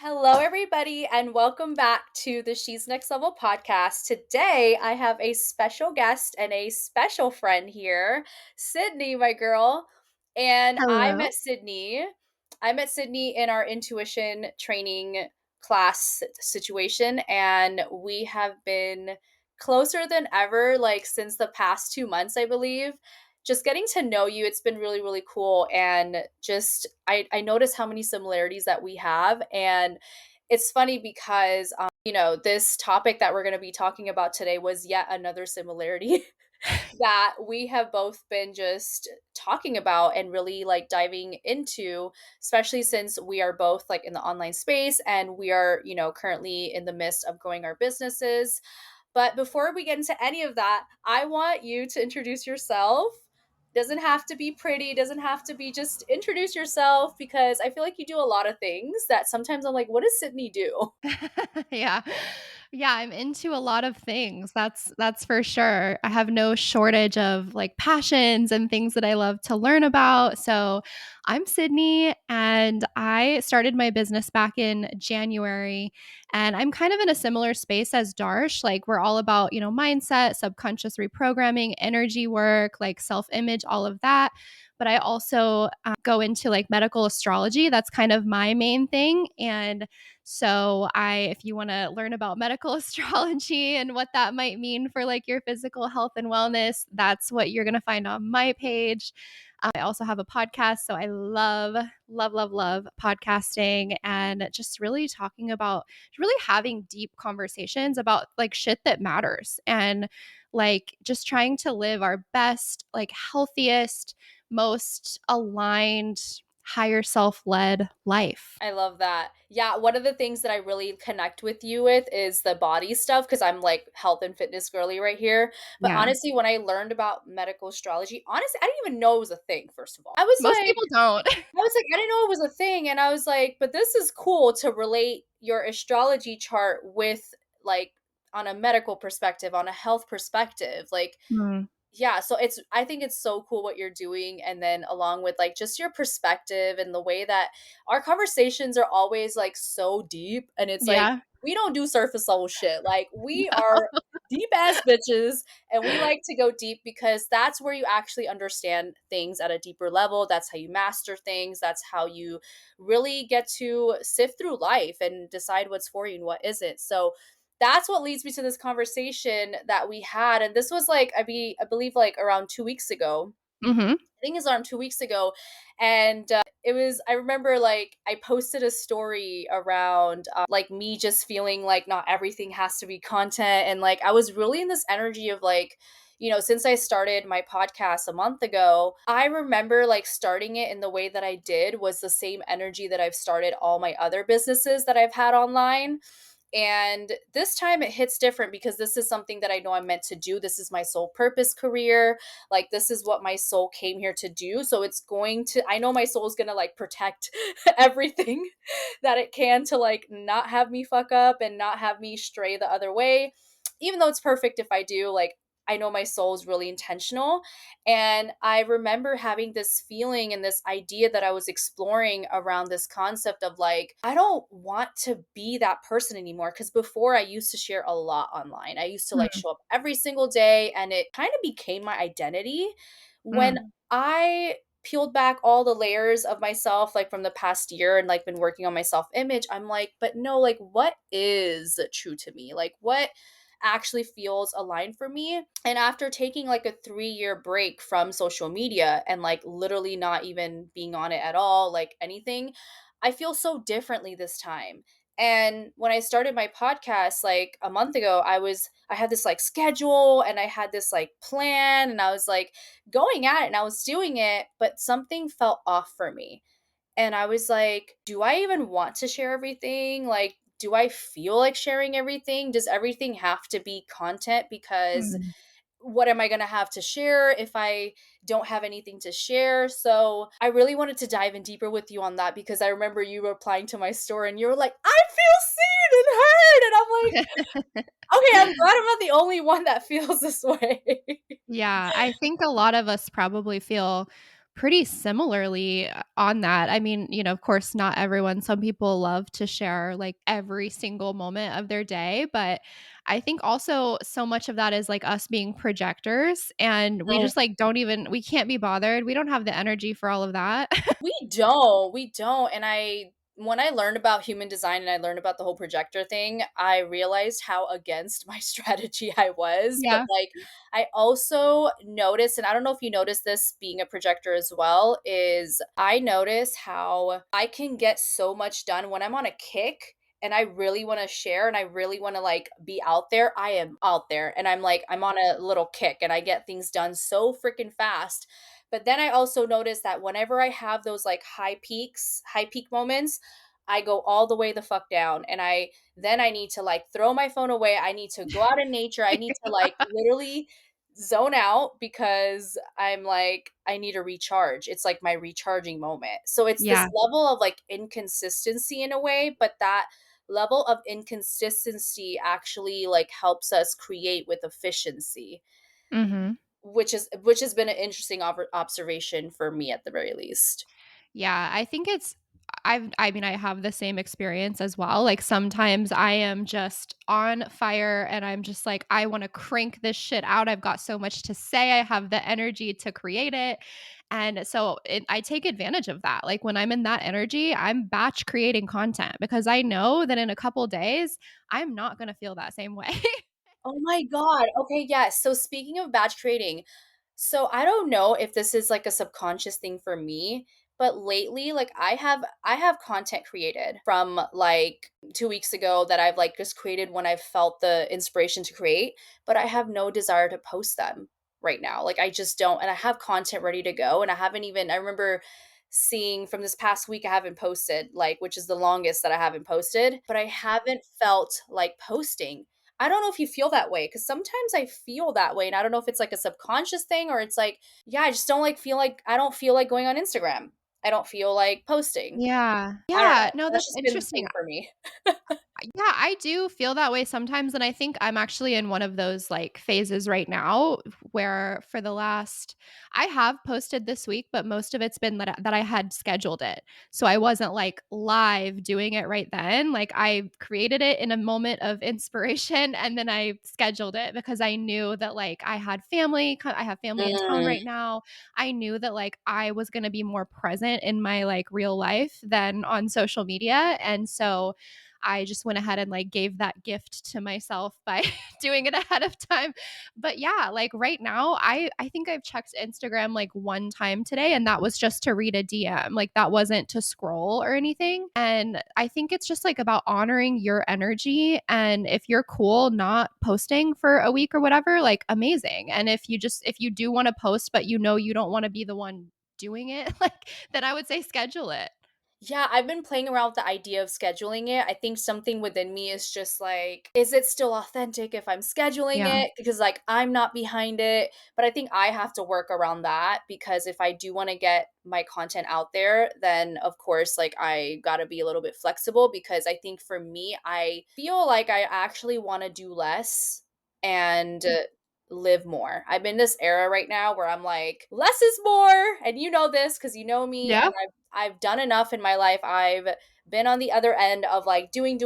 Hello, everybody, and welcome back to the She's Next Level podcast. Today, I have a special guest and a special friend here, Sydney, my girl. And I Hello. met Sydney. I met Sydney in our intuition training class situation, and we have been closer than ever, like since the past 2 months, I believe. Just getting to know you, it's been really, really cool. And just, I notice how many similarities that we have. And it's funny because, this topic that we're going to be talking about today was yet another similarity that we have both been just talking about and really like diving into, especially since we are both like in the online space and we are, currently in the midst of growing our businesses. But before we get into any of that, I want you to introduce yourself. Doesn't have to be pretty, doesn't have to be, just introduce yourself because I feel like you do a lot of things that sometimes I'm like, what does Sydney do? Yeah. Yeah, I'm into a lot of things. That's for sure. I have no shortage of like passions and things that I love to learn about. So, I'm Sydney and I started my business back in January and I'm kind of in a similar space as Darsh. Like we're all about, mindset, subconscious reprogramming, energy work, like self-image, all of that. But I also go into like medical astrology. That's kind of my main thing. And so if you want to learn about medical astrology and what that might mean for like your physical health and wellness, that's what you're going to find on my page. I also have a podcast. So I love, love, love, love podcasting and just really talking about really having deep conversations about like shit that matters and like just trying to live our best, like healthiest, most aligned, higher self led life. I love that. Yeah, one of the things that I really connect with you with is the body stuff because I'm like health and fitness girly right here. But Yeah. honestly, when I learned about medical astrology, honestly, I didn't even know it was a thing, first of all. I was Most like, people don't. I didn't know it was a thing. And I was like, but this is cool to relate your astrology chart with like on a medical perspective, on a health perspective. Like, Mm, yeah, so I think it's so cool what you're doing, and then along with like just your perspective and the way that our conversations are always like so deep, and it's like yeah. we don't do surface level shit. Like we are deep ass bitches, and we like to go deep because that's where you actually understand things at a deeper level. That's how you master things. That's how you really get to sift through life and decide what's for you and what isn't. So that's what leads me to this conversation that we had. And this was like, I believe like around 2 weeks ago. Mhm. I think it was around 2 weeks ago. And it was, I remember like I posted a story around like me just feeling like not everything has to be content. And like I was really in this energy of like, since I started my podcast a month ago, I remember like starting it in the way that I did was the same energy that I've started all my other businesses that I've had online. And this time it hits different because this is something that I know I'm meant to do. This is my sole purpose career. Like, this is what my soul came here to do. So it's going to, I know my soul is going to like protect everything that it can to like not have me fuck up and not have me stray the other way. Even though it's perfect if I do, like, I know my soul is really intentional. And I remember having this feeling and this idea that I was exploring around this concept of like, I don't want to be that person anymore. Cause before I used to share a lot online. I used to like Mm, show up every single day and it kind of became my identity. When mm, I peeled back all the layers of myself, like from the past year and like been working on my self image, I'm like, but no, like, what is true to me? Like, what actually feels aligned for me. And after taking like a 3 year break from social media and like literally not even being on it at all, like anything, I feel so differently this time. And when I started my podcast like a month ago, I had this like schedule and I had this like plan and I was like going at it and I was doing it, but something felt off for me. And I was like, do I even want to share everything? Like, do I feel like sharing everything? Does everything have to be content? Because mm. what am I going to have to share if I don't have anything to share? So I really wanted to dive in deeper with you on that because I remember you replying to my story and you were like, I feel seen and heard. And I'm like, okay, I'm glad I'm not the only one that feels this way. Yeah, I think a lot of us probably feel pretty similarly on that. I mean, of course, not everyone. Some people love to share like every single moment of their day, but I think also so much of that is like us being projectors and we just like we can't be bothered. We don't have the energy for all of that. We don't, and I when I learned about human design and I learned about the whole projector thing, I realized how against my strategy I was, but, Yeah. like, I also noticed, and I don't know if you noticed this being a projector as well, is I notice how I can get so much done when I'm on a kick and I really wanna share and I really wanna, like, be out there, I am out there, and I'm on a little kick and I get things done so freaking fast. But then I also notice that whenever I have those like high peak moments, I go all the way the fuck down and I need to like throw my phone away. I need to go out in nature. I need to like literally zone out because I'm like I need a recharge. It's like my recharging moment. So it's this Yeah. level of like inconsistency in a way, but that level of inconsistency actually like helps us create with efficiency, Mhm. which has been an interesting observation for me at the very least. Yeah, I think I mean, I have the same experience as well. Like sometimes I am just on fire and I'm just like, I want to crank this shit out. I've got so much to say. I have the energy to create it. And so I take advantage of that. Like when I'm in that energy, I'm batch creating content because I know that in a couple days, I'm not going to feel that same way. Oh my god. Okay, yes. So speaking of batch creating, so I don't know if this is like a subconscious thing for me, but lately like I have content created from like 2 weeks ago that I've like just created when I've felt the inspiration to create, but I have no desire to post them right now. Like I just don't, and I have content ready to go and I remember seeing from this past week I haven't posted, like which is the longest that I haven't posted, but I haven't felt like posting. I don't know if you feel that way because sometimes I feel that way, and I don't know if it's like a subconscious thing or it's like, yeah, I just don't like feel like I don't feel like going on Instagram. I don't feel like posting. Yeah. I don't Yeah. know. No, That's that's just been the interesting. thing for me. Yeah, I do feel that way sometimes, and I think I'm actually in one of those, like, phases right now where for the last I have posted this week, but most of it's been that I had scheduled it. So I wasn't, like, live doing it right then, like, I created it in a moment of inspiration, and then I scheduled it because I knew that, like, I have family in town Mm. right now. I knew that, like, I was gonna be more present in my, like, real life than on social media, and so I just went ahead and like gave that gift to myself by doing it ahead of time. But yeah, like right now, I think I've checked Instagram like one time today and that was just to read a DM. Like that wasn't to scroll or anything. And I think it's just like about honoring your energy and if you're cool not posting for a week or whatever, like amazing. And if you do want to post but you know you don't want to be the one doing it, like then I would say schedule it. Yeah, I've been playing around with the idea of scheduling it. I think something within me is just like, is it still authentic if I'm scheduling Yeah. it? Because like I'm not behind it. But I think I have to work around that because if I do want to get my content out there, then of course, like I got to be a little bit flexible because I think for me, I feel like I actually want to do less and live more. I'm in this era right now where I'm like, less is more. And you know this because you know me and Yeah. I've done enough in my life. I've been on the other end of like doing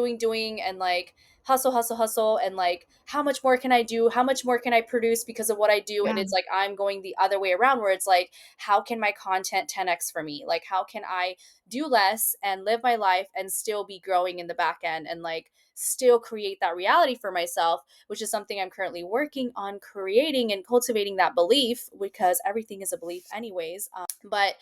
and like hustle and like how much more can I do? How much more can I produce because of what I do? And Yeah. it's like I'm going the other way around where it's like how can my content 10x for me? Like how can I do less and live my life and still be growing in the back end and like still create that reality for myself, which is something I'm currently working on creating and cultivating that belief because everything is a belief anyways. But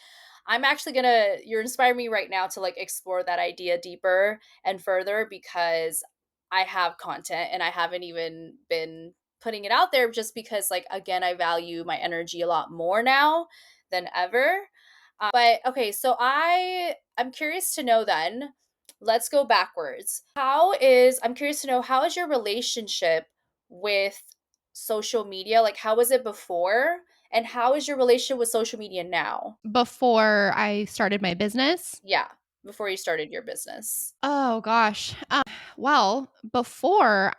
I'm actually gonna you're inspiring me right now to like explore that idea deeper and further because I have content and I haven't even been putting it out there just because like again I value my energy a lot more now than ever. But okay, so I'm curious to know then, let's go backwards. I'm curious to know how is your relationship with social media? Like how was it before and how is your relationship with social media now? Before I started my business? Yeah, before you started your business. Oh gosh. Well, before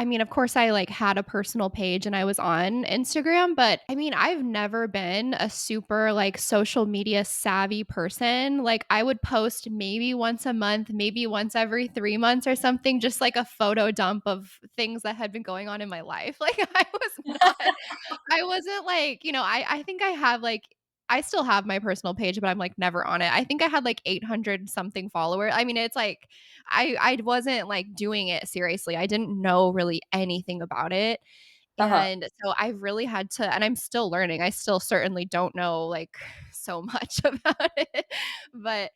I mean, of course, I, like, had a personal page and I was on Instagram, but, I mean, I've never been a super, like, social media savvy person. Like, I would post maybe once a month, maybe once every 3 months or something, just like a photo dump of things that had been going on in my life. Like, I wasn't like, I think I have, like, I still have my personal page, but I'm, like, never on it. I think I had, like, 800 something followers. I mean, it's like I wasn't, like, doing it seriously. I didn't know really anything about it, Uh-huh. and so I really had to, and I'm still learning. I still certainly don't know, like, so much about it, but,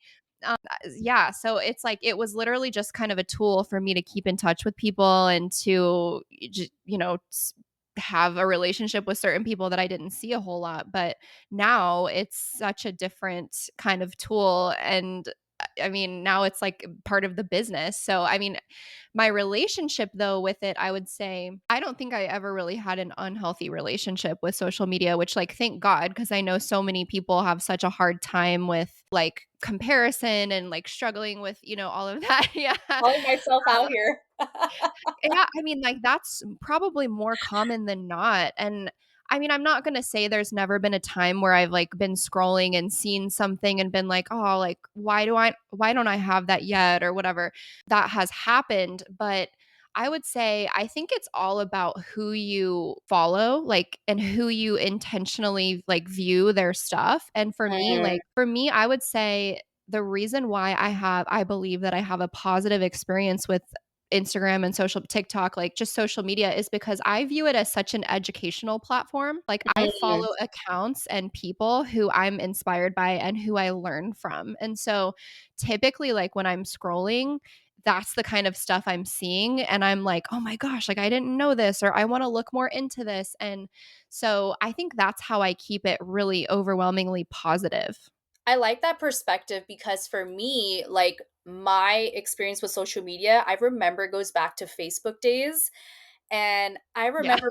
yeah, so it's like it was literally just kind of a tool for me to keep in touch with people and to have a relationship with certain people that I didn't see a whole lot. But now it's such a different kind of tool. And I mean, now it's like part of the business. So, I mean, my relationship though with it, I would say, I don't think I ever really had an unhealthy relationship with social media, which, like, thank God, because I know so many people have such a hard time with, like, comparison and, like, struggling with, all of that. Yeah. Calling myself out here. Yeah, I mean, like, that's probably more common than not, and, I mean, I'm not gonna say there's never been a time where I've, like, been scrolling and seen something and been like, "Oh, like, why don't I have that yet?" or whatever. That has happened, but I would say I think it's all about who you follow, like, and who you intentionally, like, view their stuff, and Mm, for me, I would say the reason why I believe that I have a positive experience with Instagram and social TikTok, like, just social media, is because I view it as such an educational platform. Like, I mm. follow accounts and people who I'm inspired by and who I learn from. And so typically, like, when I'm scrolling, that's the kind of stuff I'm seeing and I'm like, "Oh my gosh, like, I didn't know this," or "I wanna look more into this." And so I think that's how I keep it really overwhelmingly positive. I like that perspective because for me, like, my experience with social media, I remember it goes back to Facebook days, and I Yeah. remember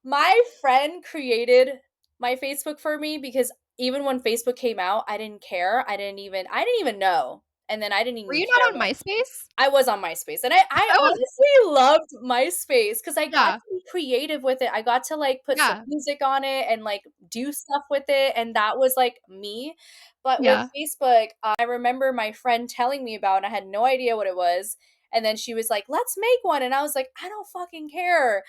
my friend created my Facebook for me because even when Facebook came out, I didn't care. I didn't even know, and then I didn't Were even you care. not on MySpace? I was on MySpace, and I Oh, honestly loved MySpace because I got yeah, to be creative with it. I got to, like, put some yeah, music on it and, like, do stuff with it, and that was, like, me. But with yeah. Facebook, I remember my friend telling me about it, and I had no idea what it was, and then she was like, "Let's make one," and I was like, "I don't fucking care."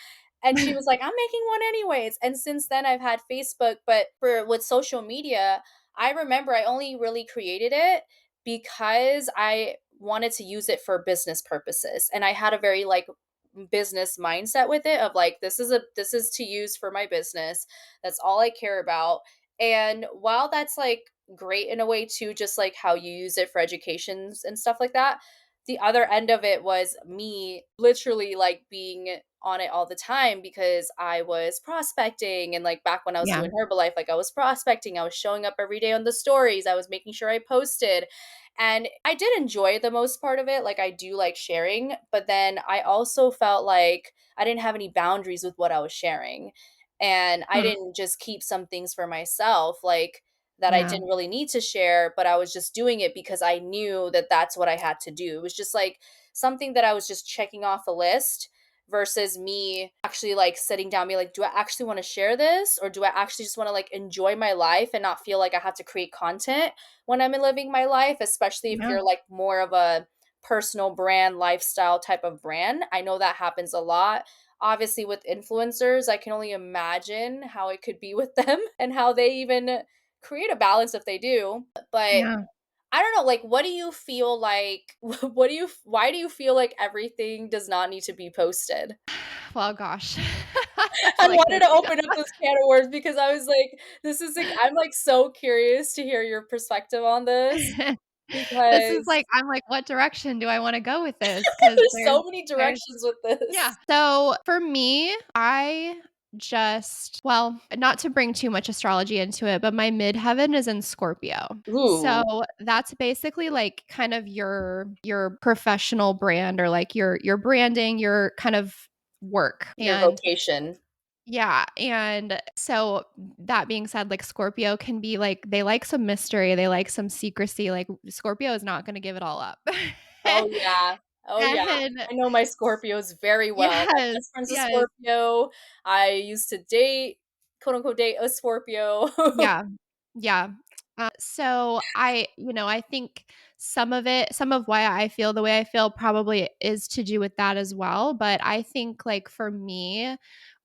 And she was like, "I'm making one anyways." And since then, I've had Facebook, but for with social media, I remember I only really created it because I wanted to use it for business purposes, and I had a very, like, business mindset with it of, like, this is to use for my business. That's all I care about. And while that's, like, great in a way too, just like how you use it for educations and stuff like that, the other end of it was me literally, like, being on it all the time because I was prospecting, and, like, back when I was Yeah. doing Herbalife, like, I was prospecting, I was showing up every day on the stories, I was making sure I posted, and I did enjoy the most part of it, like, I do like sharing, but then I also felt like I didn't have any boundaries with what I was sharing, and I Hmm. didn't just keep some things for myself, like, that I Yeah. didn't really need to share, but I was just doing it because I knew that that's what I had to do. It was just, like, something that I was just checking off a list versus me actually, like, sitting down and be like, "Do I actually wanna share this, or do I actually just wanna, like, enjoy my life and not feel like I have to create content when I'm living my life?" Especially if Yeah. you're, like, more of a personal brand, lifestyle type of brand. I know that happens a lot. Obviously, with influencers, I can only imagine how it could be with them and how they even create a balance if they do. But Yeah. I don't know, like, what do you feel like what do you why do you feel like everything does not need to be posted? Well, gosh. I I feel like wanted this to open up this can of worms because I was like, I'm, like, so curious to hear your perspective on this this is because like I'm like, "What direction do I wanna go with this?" Because there's so many there's directions with yeah. this. So, for me, I just well, not to bring too much astrology into it, but my midheaven is in Scorpio. So, Ooh, that's basically, like, kind of your professional brand or, like, your branding, your kind of work, your and vocation. yeah, and so that being said, like, Scorpio can be like they like some mystery, they like some secrecy, like, Scorpio is not gonna give it all up. Oh, yeah. Oh, yeah. And I know my Scorpios very well. My yes, best friend's a yes. Scorpio. I used to date, quote, unquote, "date" a Scorpio. Yeah. Yeah. So I think some of why I feel the way I feel probably is to do with that as well. But I think, like, for me,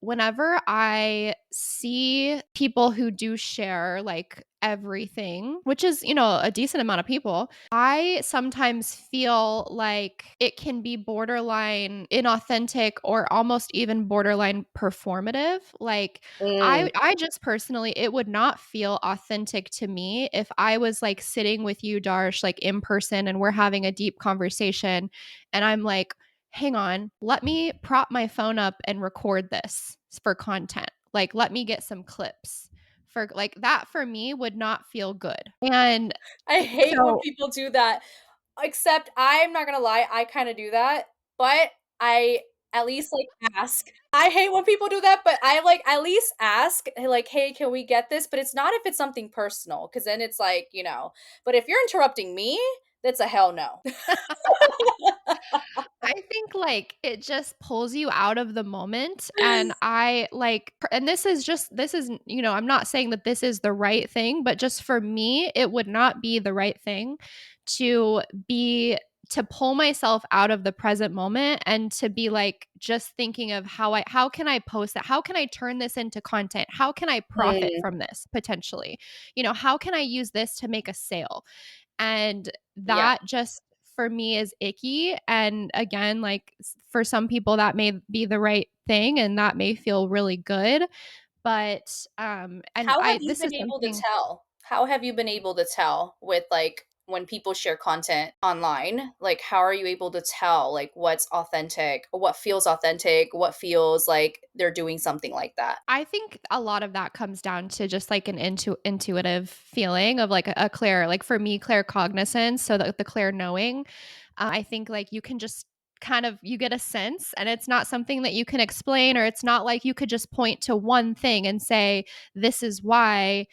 whenever I see people who do share like everything, which is, a decent amount of people, I sometimes feel like it can be borderline inauthentic or almost even borderline performative. Like, Mm, I just personally, it would not feel authentic to me if I was like sitting with you, Darsh, like in person, and we're having a deep conversation, and I'm like, hang on, let me prop my phone up and record this for content. Like, let me get some clips for like that. For me, would not feel good. And I hate when so people do that. Except I'm not gonna lie, I kinda do that, but I at least, like, ask. I hate when people do that, but I, like, at least ask, like, "Hey, can we get this?" But it's not if it's something personal, because then it's like, but if you're interrupting me, that's a hell no. I think, like, it just pulls you out of the moment, and I, like and I'm not saying that this is the right thing, but just for me, it would not be the right thing to be to pull myself out of the present moment and to be, like, just thinking of how can I post that? How can I turn this into content? How can I profit Mm, from this potentially? How can I use this to make a sale? And yeah. that just for me is icky. And again, like, for some people that may be the right thing and that may feel really good. But and How have I you this is been able to something tell? How have you been able to tell with, like, when people share content online? Like, how are you able to tell, like, what's authentic, what feels like they're doing something like that? I think a lot of that comes down to just like an intuitive feeling of like a clear, like for me, clear cognizance. So the clear knowing. I think like you can just kind of you get a sense, and it's not something that you can explain, or it's not like you could just point to one thing and say this is why.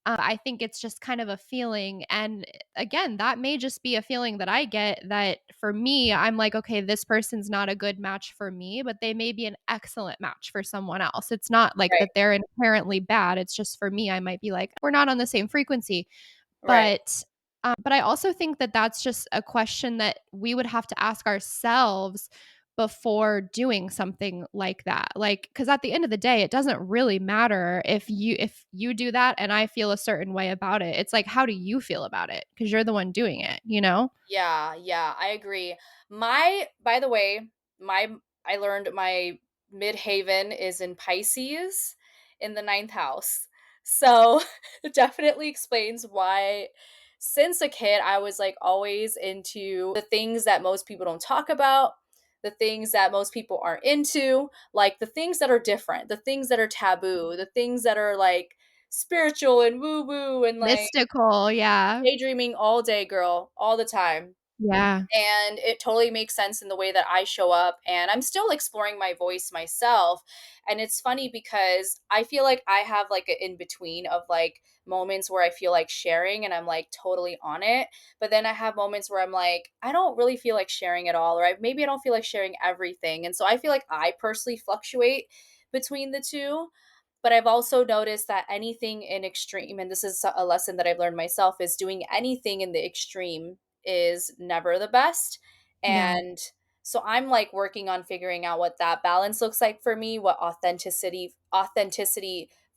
I think it's just kind of a feeling. And again, that may just be a feeling that I get that for me, I'm like, okay, this person's not a good match for me, but they may be an excellent match for someone else. It's not like Right, that they're inherently bad. It's just for me, I might be like, we're not on the same frequency. right. But I also think that that's just a question that we would have to ask ourselves before doing something like that. Like, because at the end of the day, it doesn't really matter if you do that and I feel a certain way about it. It's like, how do you feel about it? Because you're the one doing it, you know? Yeah, yeah, I agree. By the way, my I learned my midhaven is in Pisces in the ninth house. So it definitely explains why since a kid I was like always into the things that most people don't talk about, the things that most people aren't into, like the things that are different, the things that are taboo, the things that are like spiritual and woo woo and like Mystical, yeah. daydreaming all day, girl, all the time. Yeah. And it totally makes sense in the way that I show up. And I'm still exploring my voice myself. And it's funny because I feel like I have like an in between of like moments where I feel like sharing and I'm like totally on it. But then I have moments where I'm like, I don't really feel like sharing at all, or maybe I don't feel like sharing everything. And so I feel like I personally fluctuate between the two. But I've also noticed that anything in extreme, and this is a lesson that I've learned myself, is doing anything in the extreme is never the best. Yeah. And so I'm like working on figuring out what that balance looks like for me, what authenticity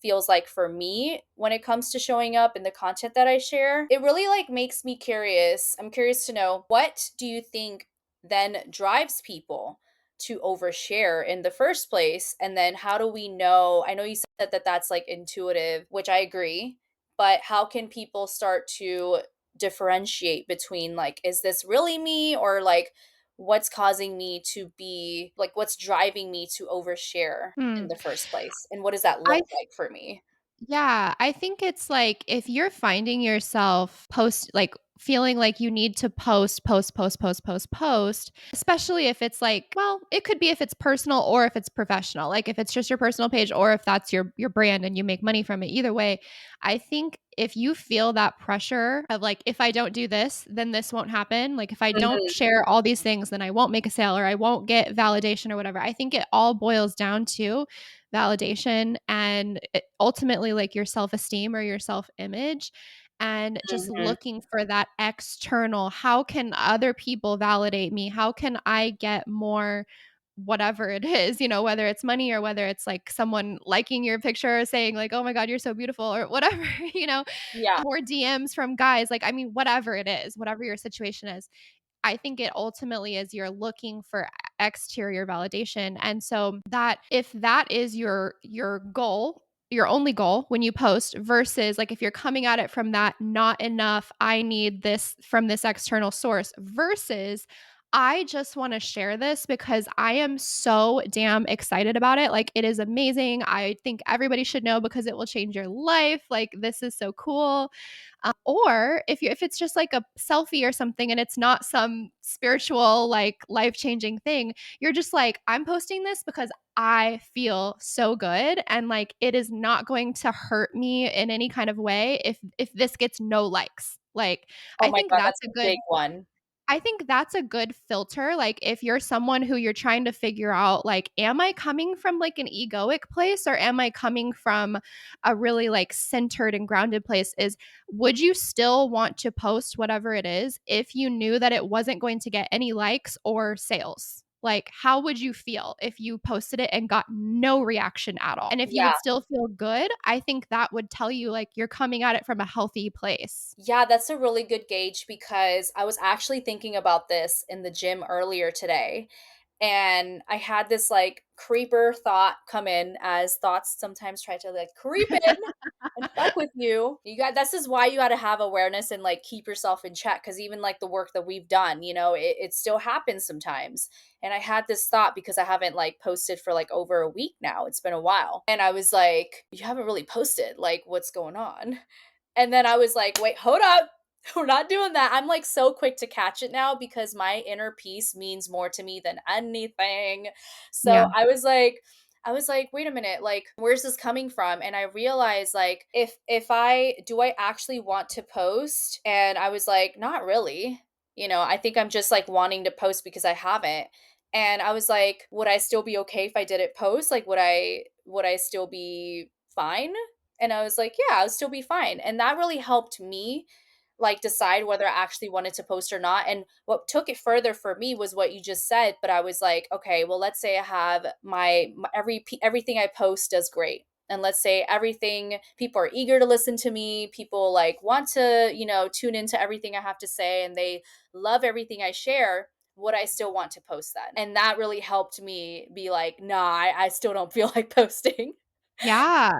feels like for me when it comes to showing up in the content that I share. It really like makes me curious. I'm curious to know, what do you think then drives people to overshare in the first place? And then how do we know? I know you said that that's like intuitive, which I agree, but how can people start to differentiate between, like, is this really me, or like what's causing me to be like, what's driving me to overshare Hmm. in the first place, and what does that look I like for me? Yeah, I think it's like if you're finding yourself feeling like you need to post, especially if it's like, well, it could be if it's personal or if it's professional. Like if it's just your personal page or if that's your brand and you make money from it. Either way, I think if you feel that pressure of like, if I don't do this, then this won't happen. Like if I don't Mhm. share all these things, then I won't make a sale or I won't get validation or whatever. I think it all boils down to validation and ultimately like your self-esteem or your self-image, and just Mhm. looking for that external, how can other people validate me? How can I get more, whatever it is, whether it's money or whether it's like someone liking your picture saying like, "Oh my god, you're so beautiful," or whatever, Yeah. more DMs from guys, like, I mean, whatever it is, whatever your situation is. I think it ultimately is you're looking for exterior validation. And so that if that is your goal, your only goal when you post versus like if you're coming at it from that not enough, I need this from this external source versus I just want to share this because I am so damn excited about it. Like it is amazing. I think everybody should know because it will change your life. Like this is so cool. Or if it's just like a selfie or something and it's not some spiritual like life-changing thing, you're just like, I'm posting this because I feel so good and like it is not going to hurt me in any kind of way if this gets no likes. Like Oh I my think god, that's that's a a good big one. I think that's a good filter. Like, if you're someone who you're trying to figure out, like, am I coming from like an egoic place or am I coming from a really like centered and grounded place? Is would you still want to post whatever it is if you knew that it wasn't going to get any likes or sales? Like, how would you feel if you posted it and got no reaction at all? And if you Yeah. would still feel good, I think that would tell you like you're coming at it from a healthy place. Yeah, that's a really good gauge because I was actually thinking about this in the gym earlier today. And I had this like creeper thought come in, as thoughts sometimes try to like creep in and fuck with you. You got this is why you got to have awareness and like keep yourself in check, because even like the work that we've done, it still happens sometimes. And I had this thought because I haven't like posted for like over a week now. It's been a while. And I was like, you haven't really posted. Like, what's going on? And then I was like, wait, hold up. We're not doing that. I'm like so quick to catch it now because my inner peace means more to me than anything. So Yeah. I was like, wait a minute, like where's this coming from? And I realized like if I do I actually want to post? And I was like, not really. I think I'm just like wanting to post because I haven't. And I was like, would I still be okay if I didn't post? Like would I still be fine? And I was like, yeah, I'll still be fine. And that really helped me like decide whether I actually wanted to post or not. And what took it further for me was what you just said, but I was like, okay, well let's say I have my everything I post does great. And let's say everything, people are eager to listen to me, people like want to, tune into everything I have to say and they love everything I share. Would I still want to post that? And that really helped me be like, nah, I still don't feel like posting. Yeah.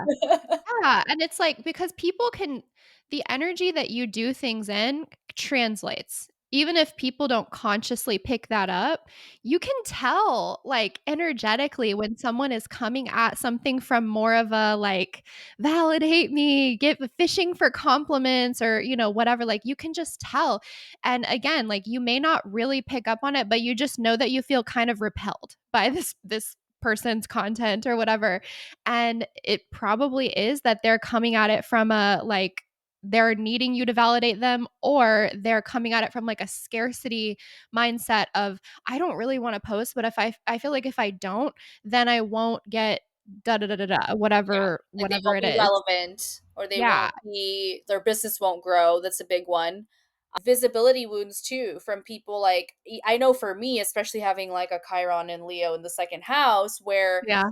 Yeah, and it's like because people can the energy that you do things in translates. Even if people don't consciously pick that up, you can tell like energetically when someone is coming at something from more of a like validate me, get fishing for compliments or whatever, like you can just tell. And again, like you may not really pick up on it, but you just know that you feel kind of repelled by this person's content or whatever, and it probably is that they're coming at it from a like they're needing you to validate them or they're coming at it from like a scarcity mindset of I don't really want to post, but if I feel like if I don't, then I won't get da da da da da Yeah, like they whatever won't it be is. relevant or Yeah. their business won't grow. That's a big one. Visibility wounds too from people like I know for me, especially having like a Chiron and Leo in the second house where Yeah.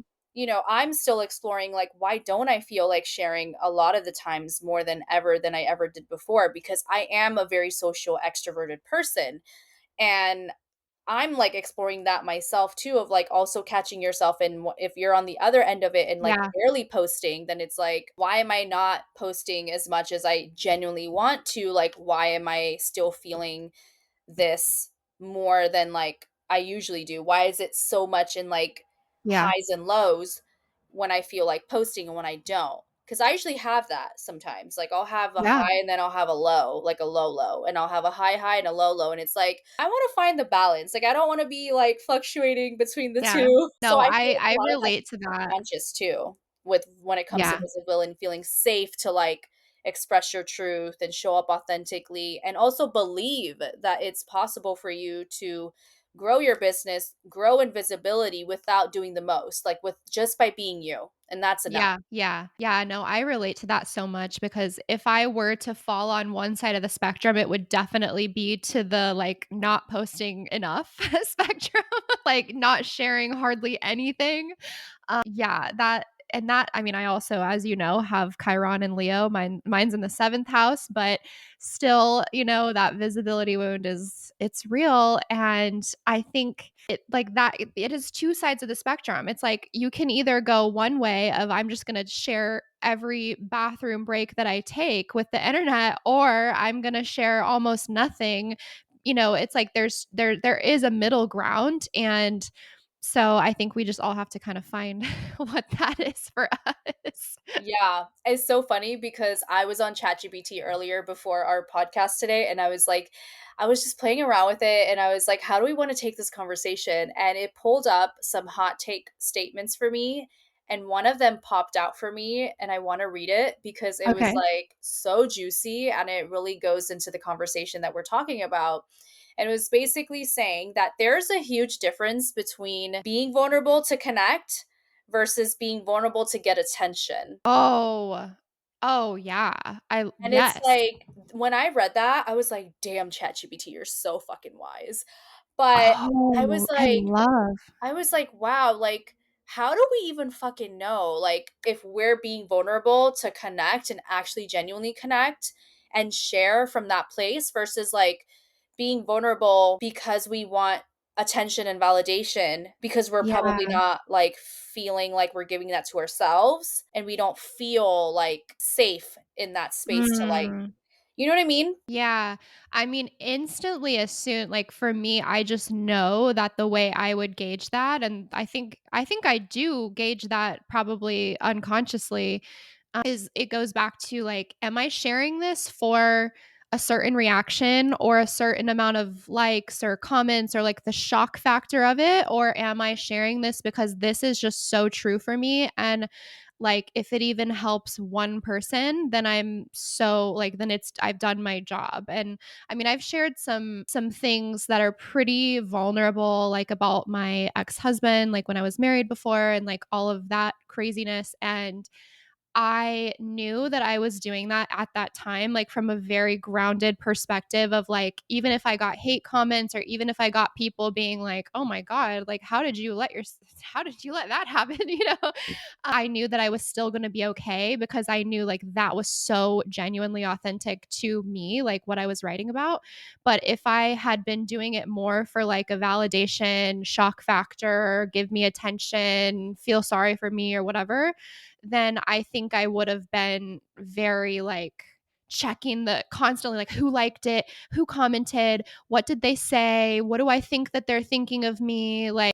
I'm still exploring like why don't I feel like sharing a lot of the times more than I ever did before, because I am a very social extroverted person. And I'm like exploring that myself too, of like also catching yourself. And if you're on the other end of it and like Yeah. barely posting, then it's like, why am I not posting as much as I genuinely want to? Like, why am I still feeling this more than like I usually do? Why is it so much in like Yeah. highs and lows when I feel like posting and when I don't? Because I usually have that sometimes. Like I'll have a Yeah. high and then I'll have a low, like a low low, and I'll have a high high and a low low. And it's like I want to find the balance. Like I don't want to be like fluctuating between the Yeah. two. So No, I feel like I a lot of that relate to that. conscious too with when it comes to Yeah. visibility and feeling safe to like express your truth and show up authentically and also believe that it's possible for you to grow your business, grow in visibility without doing the most, like with just by being you. And that's enough. Yeah, yeah, yeah, no, I relate to that so much because if I were to fall on one side of the spectrum, it would definitely be to the, like, not posting enough spectrum, like, not sharing hardly anything. Yeah, that and that I mean, I also, as you know, have Chiron and Leo. Mine's in the 7th house, but still, that visibility wound it's real. And I think it like that it is two sides of the spectrum. It's like you can either go one way of I'm just gonna share every bathroom break that I take with the internet, or I'm gonna share almost nothing. It's like there is a middle ground, and so I think we just all have to kind of find what that is for us. Yeah, it's so funny because I was on ChatGPT earlier before our podcast today, and I was like, I was just playing around with it, and I was like, how do we want to take this conversation? And it pulled up some hot take statements for me, and one of them popped out for me, and I want to read it because it was Okay. like so juicy, and it really goes into the conversation that we're talking about. And it was basically saying that there's a huge difference between being vulnerable to connect versus being vulnerable to get attention. Oh. Oh, yeah. I And it's yes. like, when I read that, I was like, "Damn, ChatGPT, you're so fucking wise." But I was Oh, I like love I was like, "Wow, like, how do we even fucking know, like, if we're being vulnerable to connect and actually genuinely connect and share from that place versus, like, being vulnerable because we want attention and validation because we're yeah. probably not, like, feeling like we're giving that to ourselves, and we don't feel, like, safe in that space to, like, Mm. you know what I mean?" Yeah. I mean, instantly as soon like for me, I just know that the way I would gauge that, and I think I do gauge that probably unconsciously, is it goes back to like, am I sharing this for a certain reaction or a certain amount of likes or comments or like the shock factor of it? Or am I sharing this because this is just so true for me? And like, if it even helps one person, then I'm so like, then I've done my job. And I mean, I've shared some things that are pretty vulnerable, like about my ex-husband, like when I was married before and like all of that craziness. And I knew that I was doing that at that time, like from a very grounded perspective of like, even if I got hate comments or even if I got people being like, oh my God, like, how did you let that happen? I knew that I was still going to be okay because I knew like that was so genuinely authentic to me, like what I was writing about. But if I had been doing it more for like a validation, shock factor, give me attention, feel sorry for me or whatever, then I think I would have been very like checking the constantly like who liked it, who commented, what did they say, what do I think that they're thinking of me, like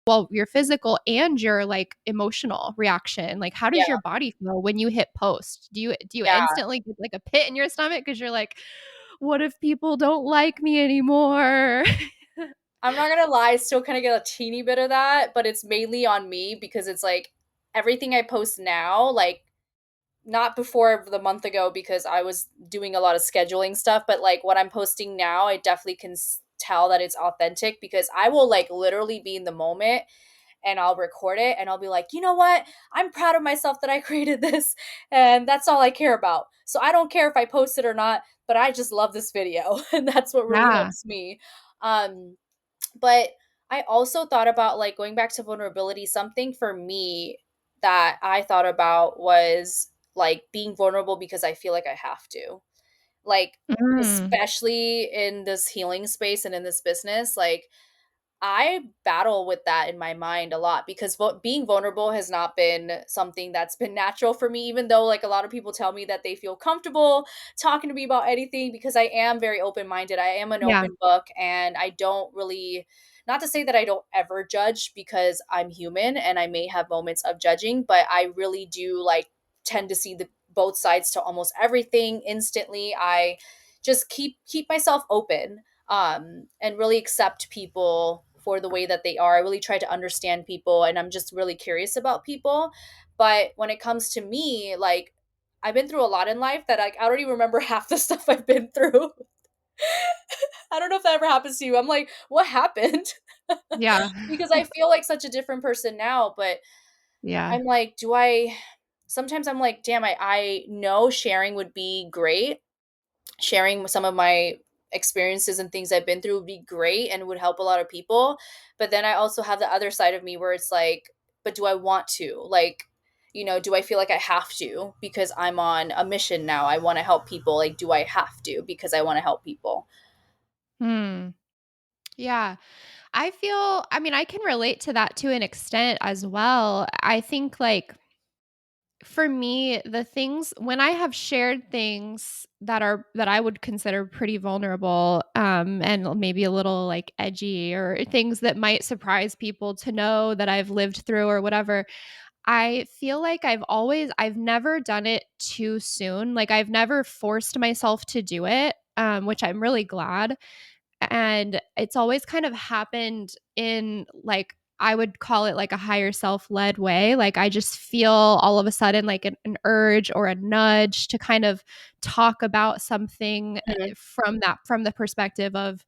well your physical and your like emotional reaction, like how Yeah, does your body feel when you hit post? Do you yeah. instantly get like a pit in your stomach because you're like what if people don't like me anymore? I'm not gonna lie, I still kinda get a teeny bit of that, but it's mainly on me because it's like everything I post now, like not before the month ago because I was doing a lot of scheduling stuff, but like what I'm posting now, I definitely can tell that it's authentic because I will like literally be in the moment and I'll record it and I'll be like, you know what? I'm proud of myself that I created this and that's all I care about. So I don't care if I post it or not, but I just love this video and that's what really Yeah. helps me. Um but I also thought about like going back to vulnerability, something for me that I thought about was like being vulnerable because I feel like I have to. Like, Mm. especially in this healing space and in this business, like I battle with that in my mind a lot because being vulnerable has not been something that's been natural for me, even though, like, a lot of people tell me that they feel comfortable talking to me about anything because I am very open minded. I am an Yeah. open book and I don't really, not to say that I don't ever judge because I'm human and I may have moments of judging, but I really do like tend to see the both sides to almost everything instantly. I just keep myself open, and really accept people for the way that they are. I really try to understand people, and I'm just really curious about people. But when it comes to me, like, I've been through a lot in life that, like, I don't even remember half the stuff I've been through. I don't know if that ever happens to you. I'm like, what happened? Yeah. Because I feel like such a different person now, but Yeah. I'm like, do I sometimes I'm like, damn, I know sharing would be great. Sharing some of my experiences and things I've been through would be great and would help a lot of people. But then I also have the other side of me where it's like, but do I want to? Like, do I feel like I have to because I'm on a mission now? I want to help people. Like, do I have to because I want to help people? Hmm. Yeah. I mean, I can relate to that to an extent as well. I think like for me, the things when I have shared things that I would consider pretty vulnerable, and maybe a little like edgy or things that might surprise people to know that I've lived through or whatever, I feel like I've never done it too soon. Like I've never forced myself to do it, which I'm really glad. And it's always kind of happened in like I would call it like a higher self-led way. Like I just feel all of a sudden like an urge or a nudge to kind of talk about something Mhm. from the perspective of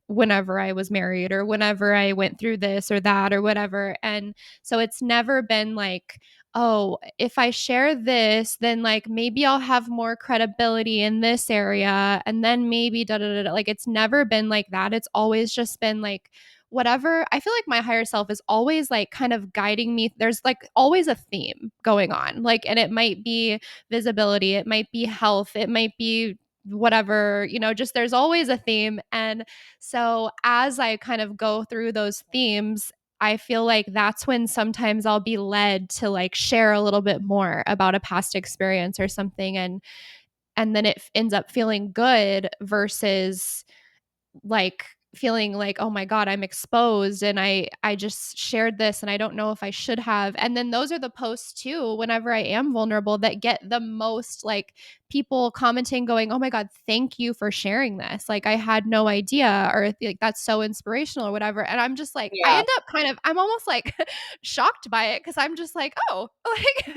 whenever I was married or whenever I went through this or that or whatever. And so it's never been like, oh, if I share this, then like maybe I'll have more credibility in this area. And then maybe da da da. Da. Like it's never been like that. It's always just been like, whatever. I feel like my higher self is always like kind of guiding me. There's like always a theme going on. Like, and it might be visibility, it might be health, it might be whatever, just there's always a theme. And so as I kind of go through those themes, I feel like that's when sometimes I'll be led to like share a little bit more about a past experience or something, and then it ends up feeling good versus like feeling like, oh my god, I'm exposed and I just shared this and I don't know if I should have. And then those are the posts too whenever I am vulnerable that get the most like people commenting going, oh my god, thank you for sharing this, like I had no idea, or like that's so inspirational or whatever. And I'm just like, I Yeah. end up kind of, I'm almost like shocked by it because I'm just like, oh, like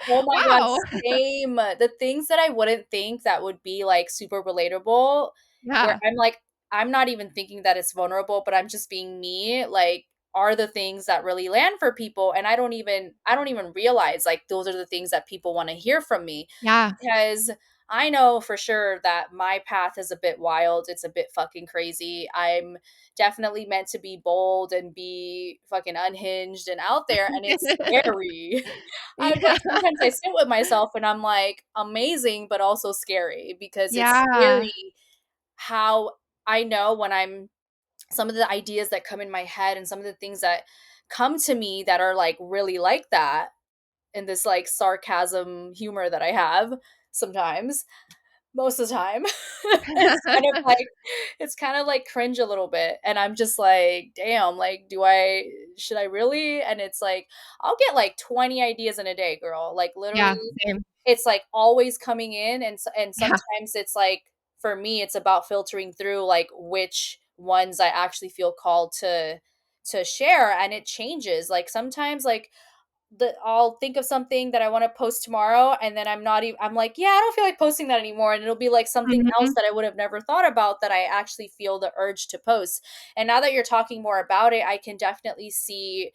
Oh my god, wow. same. The things that I wouldn't think that would be, like, super relatable, where Yeah. I'm like, I'm not even thinking that it's vulnerable, but I'm just being me, like, are the things that really land for people, and I don't even realize, like, those are the things that people wanna hear from me, Yeah. because I know for sure that my path is a bit wild, it's a bit fucking crazy. I'm definitely meant to be bold and be fucking unhinged and out there, and it's scary. I Yeah. like sometimes I sit with myself and I'm like, amazing, but also scary because it's Yeah. scary how I know when I'm some of the ideas that come in my head and some of the things that come to me that are like really like that in this like sarcasm humor that I have sometimes most of the time. It's kind of like it's kind of like cringe a little bit, and I'm just like, "Damn, like, do I should I really?" And it's like, I'll get, like, 20 ideas in a day, girl, like, literally, Yeah, same. it's, like, always coming in, and Yeah. sometimes it's, like for me, it's about filtering through, like, which ones I actually feel called to share, and it changes, like, sometimes, like, I'll think of something that I wanna post tomorrow, and then I'm like, "Yeah, I don't feel like posting that anymore," and it'll be, like, something else Mhm. that I would have never thought about that I actually feel the urge to post, and now that you're talking more about it, I can definitely see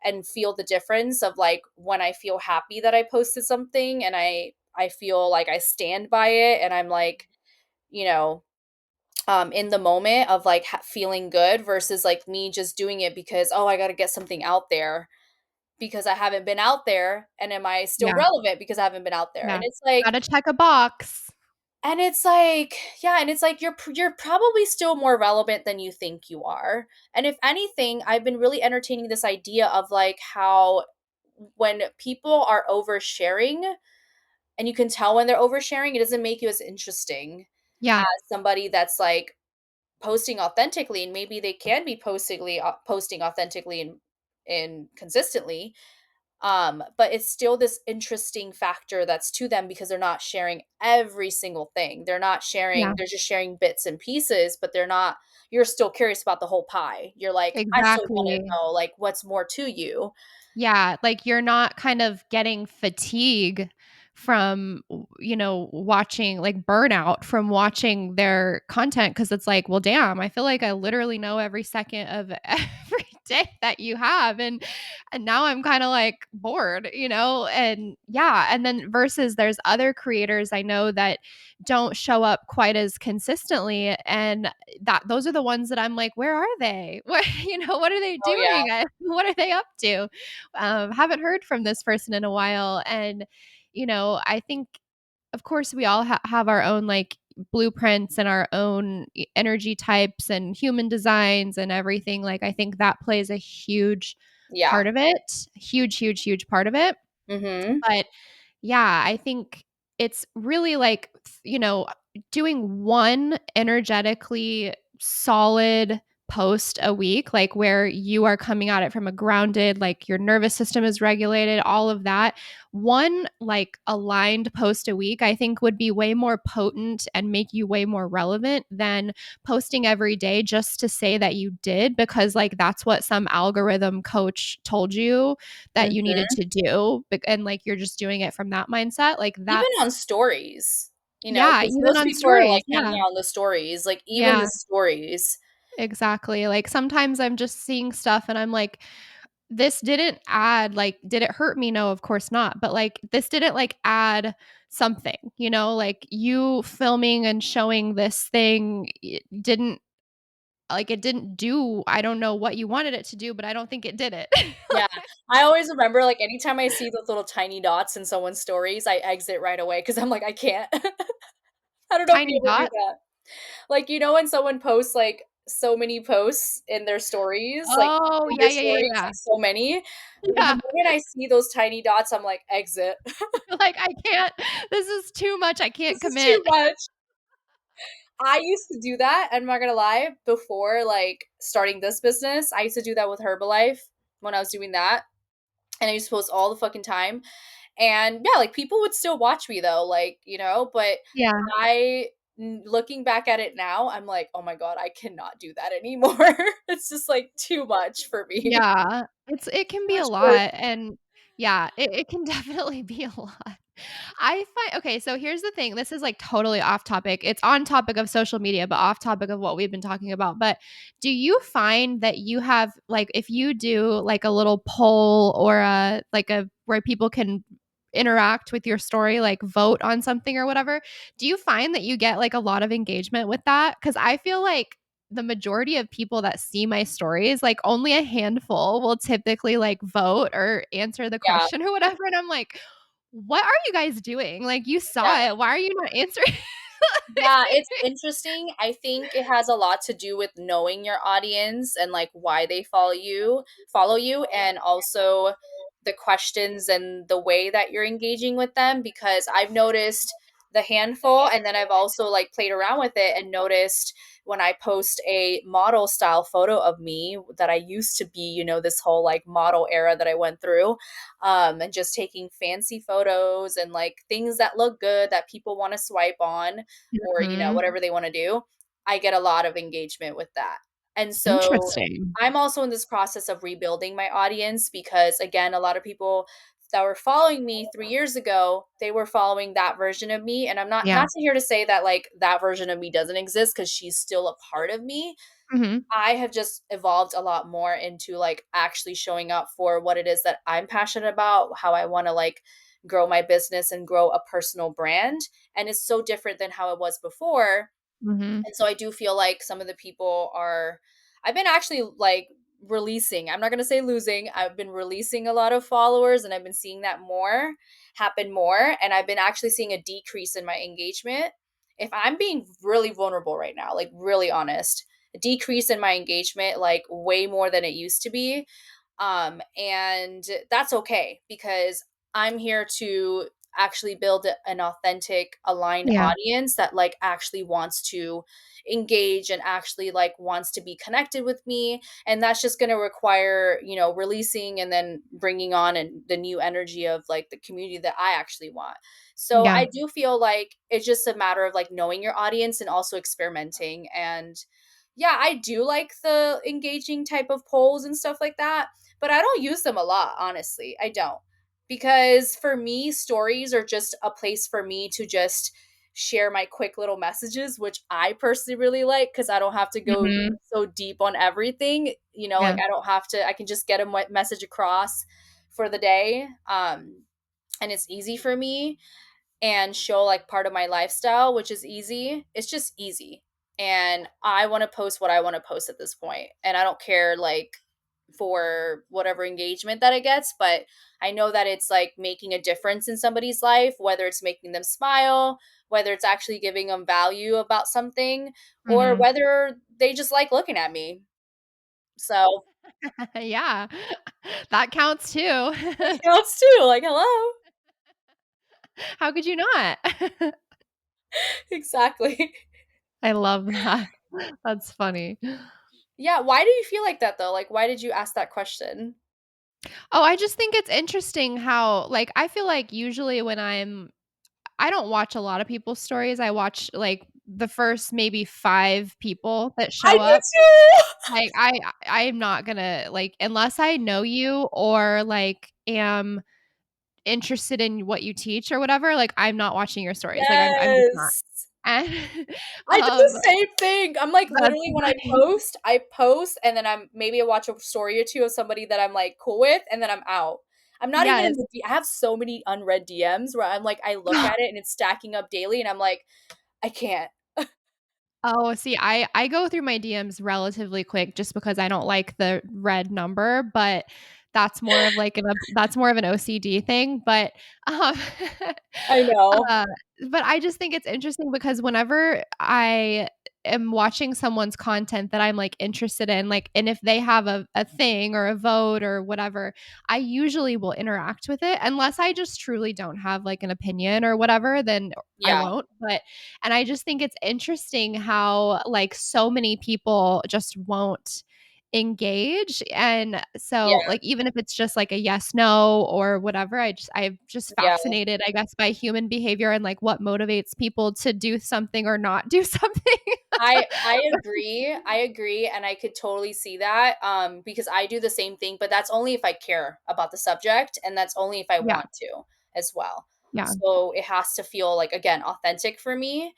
and feel the difference of, like, when I feel happy that I posted something and I feel like I stand by it and I'm, like, you know, in the moment of, like, feeling good versus, like, me just doing it because, "Oh, I gotta get something out there." Because I haven't been out there, and am I still Yeah, relevant because I haven't been out there? yeah. And it's like Gotta check a box. yeah, and it's like you're probably still more relevant than you think you are. And if anything, I've been really entertaining this idea of like how when people are oversharing, and you can tell when they're oversharing, it doesn't make you as interesting Yeah. as somebody that's like posting authentically, and maybe they can be posting authentically and consistently, But it's still this interesting factor that's to them because they're not sharing every single thing. They're not Yeah, sharing, they're just sharing bits and pieces, but they're not, you're still curious about the whole pie. You're like, I still want to exactly. know like what's more to you. Yeah, like you're not kind of getting fatigue from watching like burnout from watching their content because it's like, well, damn, I feel like I literally know every second of every day that you have and now I'm kind of like bored, and yeah, and then versus there's other creators I know that don't show up quite as consistently and that those are the ones that I'm like, where are they? What are they Oh yeah. doing? What are they up to? Haven't heard from this person in a while. And, I think, of course, we all have our own like blueprints and our own energy types and human designs and everything. Like, I think that plays a huge Yeah. part of it, huge, huge, huge part of it. Mhm. But yeah, I think it's really like, doing one energetically solid post a week, like where you are coming at it from a grounded, like your nervous system is regulated, all of that. One like aligned post a week, I think would be way more potent and make you way more relevant than posting every day just to say that you did, because like that's what some algorithm coach told you that you needed Mhm. to do, and like you're just doing it from that mindset, like Even that's on stories, yeah, because even most on people are stories, like hanging yeah. out on the stories, like even the Yeah, stories. exactly. Like sometimes I'm just seeing stuff and I'm like, this didn't add, like, did it hurt me? No, of course not. But like this didn't like add something, like you filming and showing this thing, it didn't like it didn't do, I don't know what you wanted it to do, but I don't think it did it. Yeah. I always remember, like, anytime I see those little tiny dots in someone's stories, I exit right away because 'cause I'm like, "I can't." I don't know if Tiny you ever do dot. that. Like, when someone posts, like, so many posts in their stories, like, Oh, in yeah, their yeah, yeah, stories, yeah. like, so many, the Yeah. moment I see those tiny dots, I'm like, "Exit. Like I can't, this is too much. I can't This is commit. too much." I used to do that, I'm not gonna lie, before, like, starting this business, I used to do that with Herbalife when I was doing that, and I used to post all the fucking time. And yeah, like people would still watch me though, like, but Yeah. I looking back at it now, I'm like, "Oh my god, I cannot do that anymore." It's just like too much for me. Yeah, it can Too be a much work. lot, and yeah, it can definitely be a lot. I find okay, so here's the thing, this is, like, totally off topic. It's on topic of social media, but off topic of what we've been talking about, but do you find that you have like, if you do, like, a little poll or a where people can interact with your story, like, vote on something or whatever, do you find that you get, like, a lot of engagement with that? Because I feel like the majority of people that see my stories, like only a handful will typically like vote or answer the Yeah, question or whatever. And I'm like, what are you guys doing? Like you yeah. saw it. Why are you not answering? Yeah, it's interesting. I think it has a lot to do with knowing your audience and like why they follow you, and also the questions and the way that you're engaging with them, because I've noticed the handful, and then I've also like played around with it and noticed when I post a model style photo of me that I used to be, this whole like model era that I went through, and just taking fancy photos and like things that look good that people want to swipe on, or Mhm. whatever they want to do, I get a lot of engagement with that. And so Interesting. I'm also in this process of rebuilding my audience, because again, a lot of people that were following me 3 years ago, they were following that version of me, and I'm Yeah. not here to say that like that version of me doesn't exist, cuz she's still a part of me. Mhm. I have just evolved a lot more into like actually showing up for what it is that I'm passionate about, how I want to like grow my business and grow a personal brand. And it's so different than how it was before. Mhm. And so I do feel like some of the people are, I've been actually like releasing, I'm not going to say losing, I've been releasing a lot of followers, and I've been seeing that happen more. And I've been actually seeing a decrease in my engagement. If I'm being really vulnerable right now, like really honest, a decrease in my engagement, like way more than it used to be. And that's okay, because I'm here to actually build an authentic, aligned Yeah. audience that like actually wants to engage and actually like wants to be connected with me. And that's just going to require, you know, releasing and then bringing on and the new energy of like the community that I actually want. So Yeah. I do feel like it's just a matter of like knowing your audience and also experimenting. And yeah, I do like the engaging type of polls and stuff like that, but I don't use them a lot, honestly. I don't. Because for me, stories are just a place for me to just share my quick little messages, which I personally really like because I don't have to go Mhm. so deep on everything. You know, like Yeah. I don't have to, I can just get a message across for the day. And it's easy for me and show like part of my lifestyle, which is easy. It's just easy. And I want to post what I want to post at this point. And I don't care like for whatever engagement that it gets, but I know that it's like making a difference in somebody's life, whether it's making them smile, whether it's actually giving them value about something, or Mhm. whether they just like looking at me. So Yeah. That counts too. it counts too. Like, hello. How could you not? Exactly. I love that. That's funny. Yeah. Why do you feel like that though? Like, why did you ask that question? Oh, I just think it's interesting how like, I feel like usually when I don't watch a lot of people's stories. I watch, like, the first maybe 5 people that I show do up. too. Like, I'm not gonna like, unless I know you or, like, am interested in what you teach or whatever, like, I'm not watching your stories. Like, I'm just not. Yes. And, I do um, the same thing. I'm like that's literally when funny. I post and then I'm maybe I watch a story or two of somebody that I'm like cool with and then I'm out. I'm not even in Yes. the I have so many unread DMs where I'm like I look at it and it's stacking up daily and I'm like I can't. Oh, see, I go through my DMs relatively quick just because I don't like the red number, but that's more of an OCD thing, um, I know. uh, but I just think it's interesting because whenever I am watching someone's content that I'm, like, interested in, like, and if they have a thing or a vote or whatever, I usually will interact with it unless I just truly don't have, like, an opinion or whatever, then I Yeah. won't, and I just think it's interesting how, like, so many people just won't engage, and so, Yeah. like, even if it's just, like, a yes, no, or whatever, I'm just Yeah. fascinated, I guess, by human behavior and, like, what motivates people to do something or not do something. I agree. I agree and I could totally see that because I do the same thing, but that's only if I care about the subject and that's only if I Yeah, want to as well. yeah. So it has to feel like again authentic for me.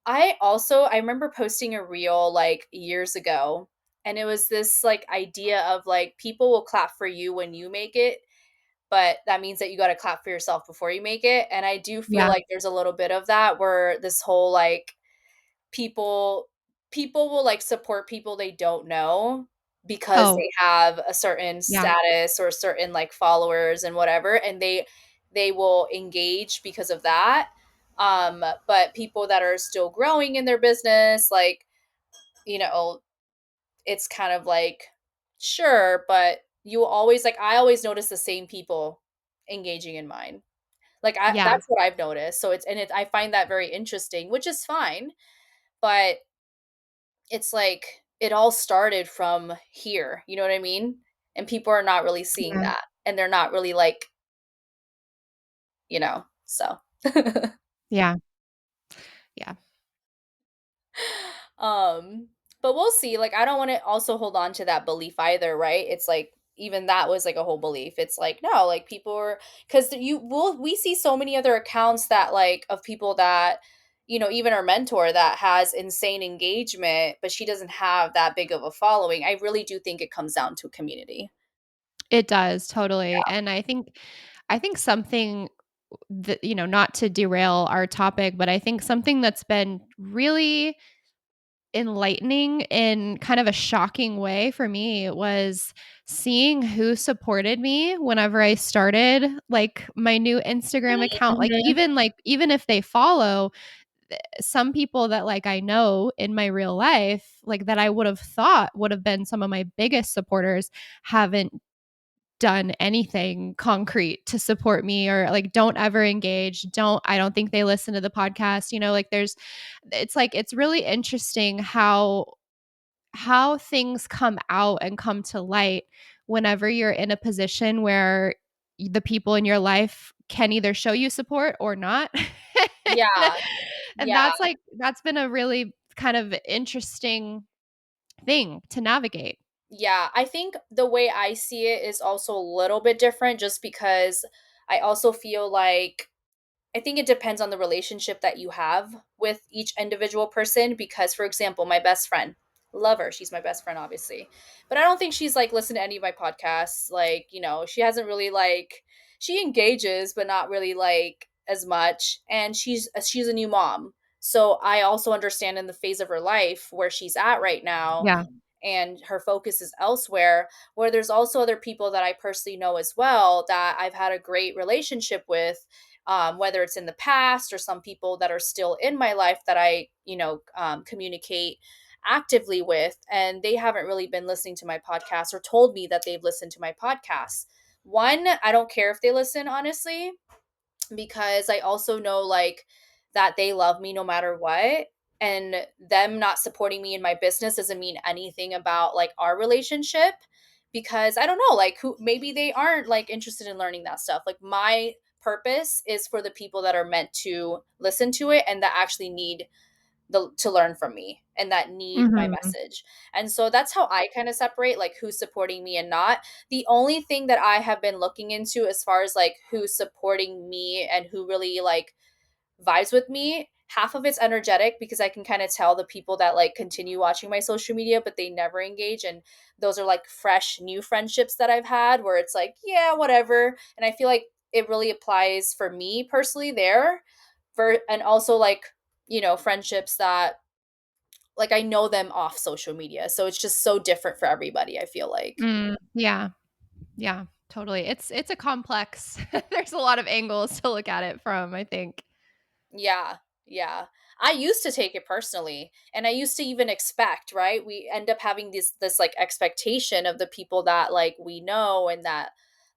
I remember posting a reel like years ago and it was this like idea of like people will clap for you when you make it, but that means that you got to clap for yourself before you make it. And I do feel Yeah. like there's a little bit of that where this whole like people people will like support people they don't know because Oh, they have a certain yeah, status or certain like followers and whatever and they will engage because of that. But people that are still growing in their business like you know it's kind of like sure, but you always like I always notice the same people engaging in mine. Like yeah, that's what I've noticed. So I find that very interesting, which is fine, but it's like it all started from here, you know what I mean? And people are not really seeing yeah, that. And they're not really like, so. yeah, yeah. um, but we'll see. Like I don't want to also hold on to that belief either, right? It's like even that was like a whole belief. It's like no, like people are because we see so many other accounts that like of people that even our mentor that has insane engagement, but she doesn't have that big of a following. I really do think it comes down to community. It does, totally, and I think something that not to derail our topic, but I think something that's been really enlightening in kind of a shocking way for me was seeing who supported me whenever I started, like, my new Instagram account, Mhm. like, even if they follow, some people that, like, I know in my real life, like, that I would have thought would have been some of my biggest supporters haven't done anything concrete to support me, or like don't ever engage, I don't think they listen to the podcast, like it's like it's really interesting how things come out and come to light whenever you're in a position where the people in your life can either show you support or not. Yeah. And Yeah. that's been a really kind of interesting thing to navigate. Yeah, I think the way I see it is also a little bit different just because I also feel like I think it depends on the relationship that you have with each individual person because for example, my best friend, love her, she's my best friend obviously. But I don't think she's like listened to any of my podcasts. Like, she hasn't really like she engages but not really like as much and she's a new mom. So I also understand in the phase of her life where she's at right now Yeah. and her focus is elsewhere, where there's also other people that I personally know as well that I've had a great relationship with, whether it's in the past or some people that are still in my life that I communicate actively with, and they haven't really been listening to my podcast or told me that they've listened to my podcast. One, I don't care if they listen, honestly, because I also know like that they love me no matter what, and them not supporting me in my business doesn't mean anything about like our relationship, because I don't know, like who, maybe they aren't like interested in learning that stuff. Like my purpose is for the people that are meant to listen to it and that actually need to learn from me and that need my Mhm. message. And so that's how I kind of separate like who's supporting me and not. The only thing that I have been looking into as far as like who's supporting me and who really like vibes with me, half of it's energetic because I can kind of tell the people that like continue watching my social media but they never engage, and those are like fresh new friendships that I've had where it's like, yeah, whatever. And I feel like it really applies for me personally there. And also like, friendships that like I know them off social media. So it's just so different for everybody, I feel like. Yeah. Yeah, totally. It's a complex there's a lot of angles to look at it from, I think. Yeah. Yeah. I used to take it personally and I used to even expect, right? We end up having this like expectation of the people that like we know and that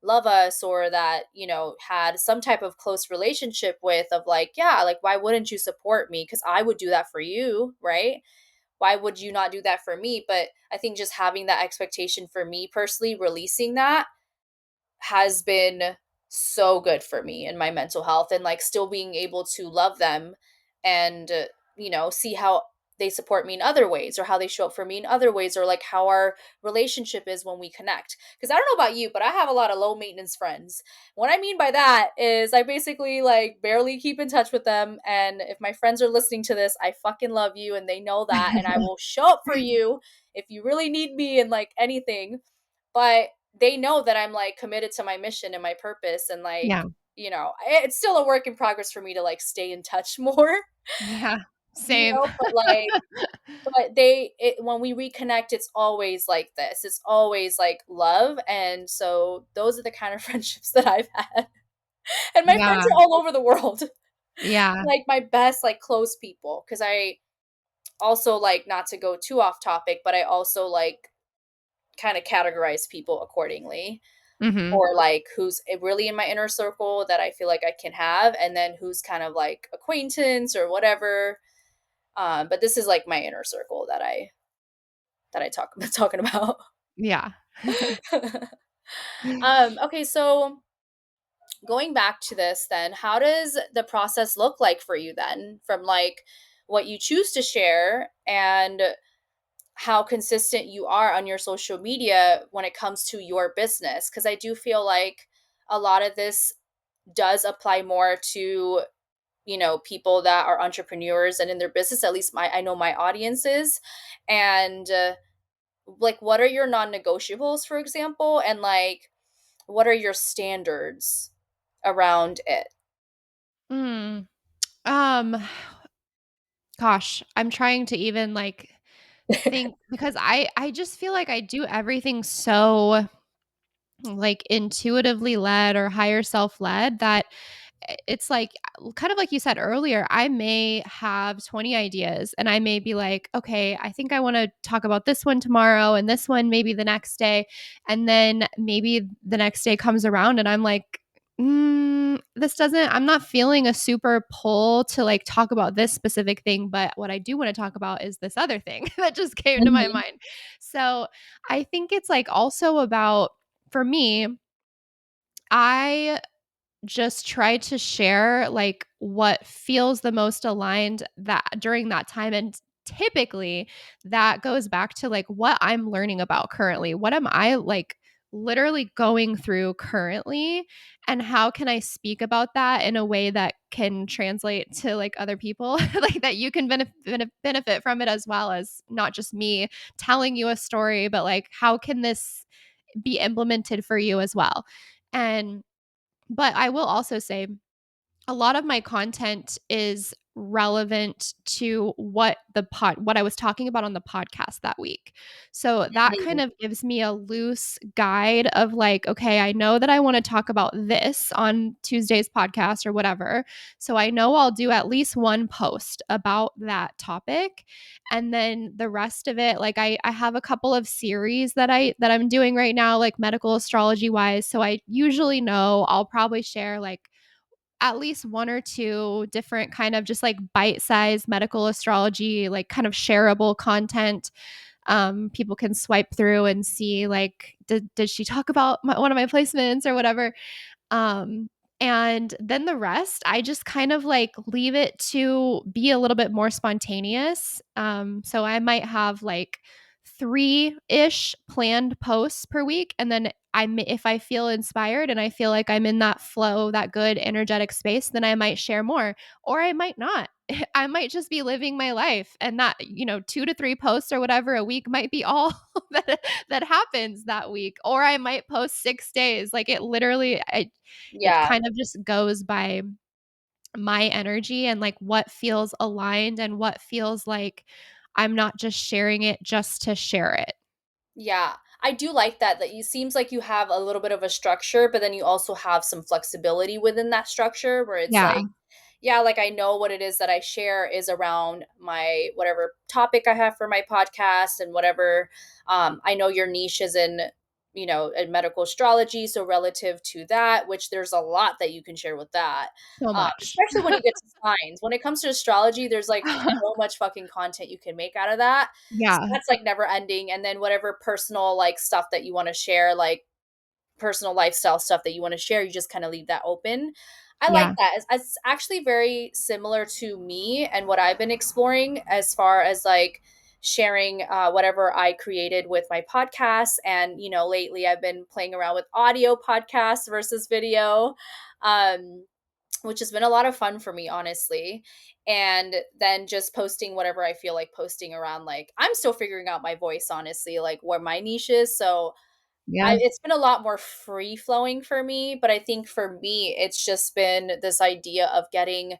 love us or that, had some type of close relationship with, of like, yeah, like why wouldn't you support me? Cuz I would do that for you, right? Why would you not do that for me? But I think just having that expectation for me personally, releasing that has been so good for me and my mental health, and like still being able to love them and see how they support me in other ways or how they show up for me in other ways, or like how our relationship is when we connect. Because I don't know about you, but I have a lot of low maintenance friends. What I mean by that is I basically like barely keep in touch with them, and if my friends are listening to this, I fucking love you and they know that, and I will show up for you if you really need me and like anything. But they know that I'm like committed to my mission and my purpose, and like, Yeah. it's still a work in progress for me to like stay in touch more, Yeah. Same. but like when we reconnect, it's always like this. It's always like love, and so those are the kind of friendships that I've had. And my friends Yeah. are all over the world. Yeah. Like my best like close people, cuz I also like, not to go too off topic, but I also like kind of categorize people accordingly, Mhm. or like who's really in my inner circle that I feel like I can have, and then who's kind of like acquaintance or whatever. But this is like my inner circle that I talk talking about. Yeah. Okay, so going back to this, then how does the process look like for you then, from like what you choose to share and how consistent you are on your social media when it comes to your business? Because I do feel like a lot of this does apply more to, people that are entrepreneurs and in their business, at least I know my audiences. And like, what are your non-negotiables, for example, and like what are your standards around it? Mm. Um, gosh, I'm trying to even, like, think because I just feel like I do everything so, like, intuitively led or higher self led that it's like kind of like you said earlier, I may have 20 ideas and I may be like, okay, I think I want to talk about this one tomorrow and this one maybe the next day. And then maybe the next day comes around and I'm like, this doesn't, I'm not feeling a super pull to like talk about this specific thing. But what I do want to talk about is this other thing that just came to my Mhm. mind. So I think it's like also about, for me, I just try to share like what feels the most aligned that during that time, and typically that goes back to like what I'm learning about currently. What am I like literally going through currently, and how can I speak about that in a way that can translate to like other people like that you can benefit from it, as well as not just me telling you a story, but like how can this be implemented for you as well. And but I will also say a lot of my content is relevant to what I was talking about on the podcast that week. So that kind Mhm. of gives me a loose guide of like, okay, I know that I want to talk about this on Tuesday's podcast or whatever. So I know I'll do at least one post about that topic. And then the rest of it, like I have a couple of series that I'm doing right now, like medical astrology wise. So I usually know I'll probably share like at least one or two different kind of just like bite-sized medical astrology, like kind of shareable content. People can swipe through and see like, did she talk about one of my placements or whatever. Um, and then the rest, I just kind of like leave it to be a little bit more spontaneous. So I might have like three-ish planned posts per week. And then if I feel inspired and I feel like I'm in that flow, that good energetic space, then I might share more, or I might not. I might just be living my life, and that, 2 to 3 posts or whatever a week might be all that happens that week. Or I might post 6 days. Like it literally, it Yeah. kind of just goes by my energy and like what feels aligned and what feels like I'm not just sharing it just to share it. Yeah. I do like that you seems like you have a little bit of a structure, but then you also have some flexibility within that structure where it's Yeah. like, yeah, like I know what it is that I share is around my whatever topic I have for my podcast and whatever. I know your niche is in medical astrology. So relative to that, which there's a lot that you can share with that. So much. Especially when you get to signs. When it comes to astrology, there's like so much fucking content you can make out of that. So Yeah. that's like never ending. And then whatever personal like stuff that you want to share, like personal lifestyle stuff that you want to share, you just kind of leave that open. I like Yeah. that. It's actually very similar to me and what I've been exploring as far as like sharing whatever I created with my podcast. And, lately I've been playing around with audio podcasts versus video, um, which has been a lot of fun for me, honestly. And then just posting whatever I feel like posting around. Like, I'm still figuring out my voice, honestly, like where my niche is. So, Yeah. it's been a lot more free flowing for me, but I think for me, it's just been this idea of getting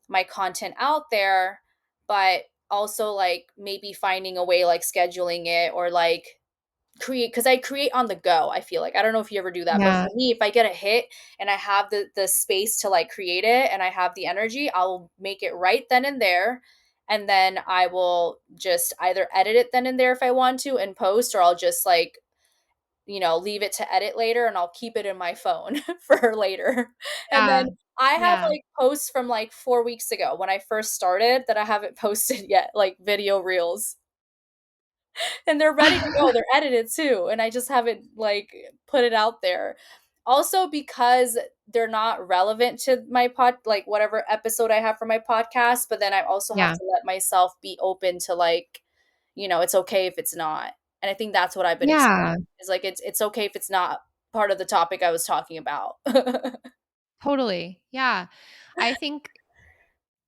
my content out there, but also like maybe finding a way, like scheduling it or like create, because I create on the go. I feel like I don't know if you ever do that, but Yeah. for me, if I get a hit and I have the space to like create it and I have the energy, I'll make it right then and there. And then I will just either edit it then and there if I want to and post, or I'll just like leave it to edit later and I'll keep it in my phone for later. And Yeah. then I have Yeah. like posts from like 4 weeks ago when I first started that I haven't posted yet, like video reels. And they're ready to go. They're edited too. And I just haven't like put it out there. Also because they're not relevant to my like whatever episode I have for my podcast, but then I also have Yeah. to let myself be open to like, it's okay if it's not. And I think that's what I've been exploring. Yeah. Is like it's okay if it's not part of the topic I was talking about. Totally. Yeah. I think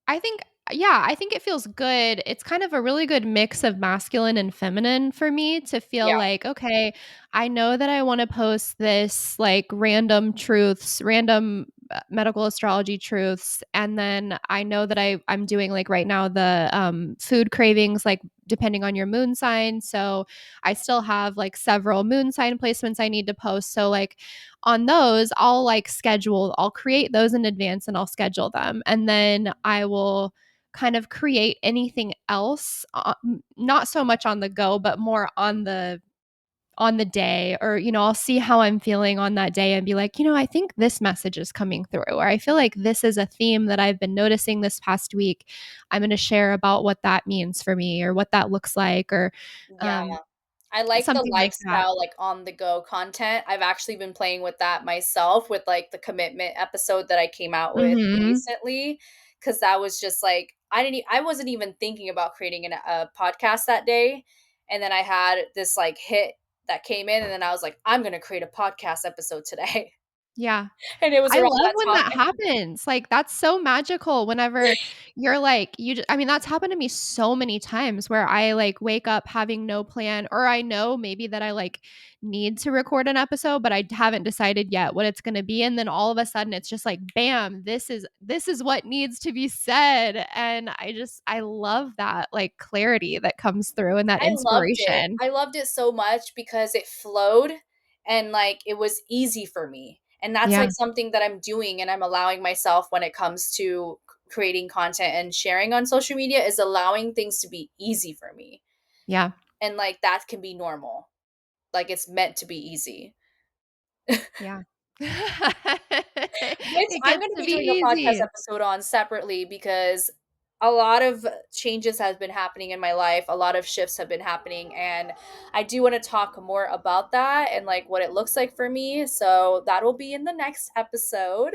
I think yeah, I think it feels good. It's kind of a really good mix of masculine and feminine for me to feel Yeah. like, okay, I know that I want to post this like random truths, random medical astrology truths. And then I know that I'm doing like right now the food cravings, like depending on your moon sign. So I still have like several moon sign placements I need to post. So like on those, I'll create those in advance and I'll schedule them. And then I will kind of create anything else, not so much on the go, but more on the day, or I'll see how I'm feeling on that day and be like, I think this message is coming through, or I feel like this is a theme that I've been noticing this past week. I'm going to share about what that means for me or what that looks like, or Yeah. um, I like the something like that. lifestyle, like on the go content. I've actually been playing with that myself with like the commitment episode that I came out with Hmm. recently. Cause that was just like, I wasn't even thinking about creating a podcast that day. And then I had this like hit that came in, and then I was like, I'm going to create a podcast episode today. Yeah. And it was I around love that when that topic. happens. Like, that's so magical whenever you're like, I mean, that's happened to me so many times where I like wake up having no plan, or I know maybe that I like need to record an episode, but I haven't decided yet what it's going to be. And then all of a sudden it's just like, bam, this is what needs to be said. And I love that like clarity that comes through and that I loved it. inspiration. I loved it so much because it flowed and like it was easy for me. And that's Yeah. like something that I'm doing and I'm allowing myself when it comes to creating content and sharing on social media, is allowing things to be easy for me. Yeah. And like that can be normal. Like it's meant to be easy. Yeah. Which It I'm gets going to to be be doing a podcast easy. episode on separately, because a lot of changes have been happening in my life. A lot of shifts have been happening, and I do want to talk more about that and like what it looks like for me. So that will be in the next episode.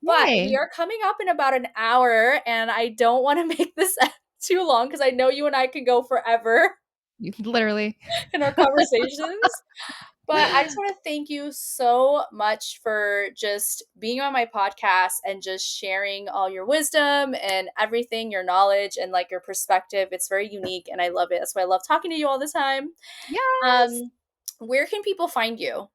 But we Yay. are coming up in about an hour, and I don't want to make this too long because I know you and I can go forever You literally. in our conversations. But I just want to thank you so much for just being on my podcast and just sharing all your wisdom and everything, your knowledge and like your perspective. It's very unique and I love it. That's why I love talking to you all the time. Yes. Um, where can people find you?